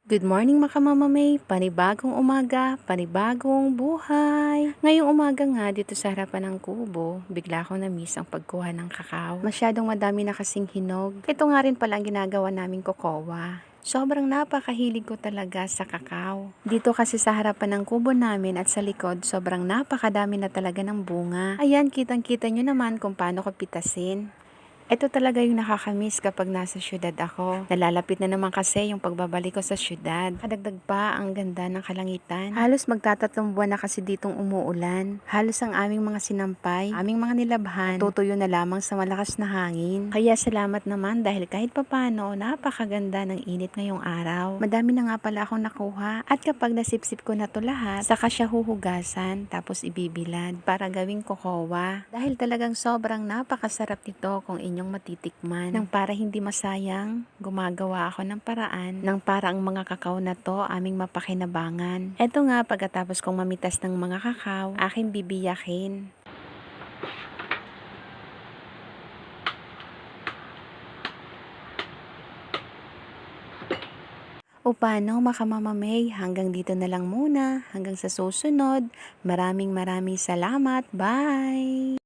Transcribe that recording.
Good morning mga kamamamay, panibagong umaga, panibagong buhay. Ngayong umaga nga dito sa harapan ng kubo, bigla akong na-miss ang pagkuha ng kakao. Masyadong madami na kasing hinog. Ito nga rin pala ang ginagawa naming kokowa. Sobrang napakahilig ko talaga sa kakao. Dito kasi sa harapan ng kubo namin at sa likod, sobrang napakadami na talaga ng bunga. Ayan, kitang-kita nyo naman kung paano ko pitasin. Ito talaga yung nakakamiss kapag nasa syudad ako. Nalalapit na naman kasi yung pagbabalik ko sa syudad. Kadagdag pa ang ganda ng kalangitan. Halos magtatatlong buwan na kasi ditong umuulan. Halos ang aming mga sinampay, aming mga nilabhan, tutuyo na lamang sa malakas na hangin. Kaya salamat naman dahil kahit papano, napakaganda ng init ngayong araw. Madami na nga pala akong nakuha. At kapag nasipsip ko na to lahat, saka siya huhugasan, tapos ibibilad para gawing kokowa. Dahil talagang sobrang napakasarap nito kung inyong matitikman. Nang para hindi masayang, gumagawa ako ng paraan nang para ang mga kakao na to aming mapakinabangan. Eto nga, pagkatapos kong mamitas ng mga kakao, aking bibiyakin. O paano mga kamamamay, hanggang dito na lang muna. Hanggang sa susunod. Maraming salamat. Bye!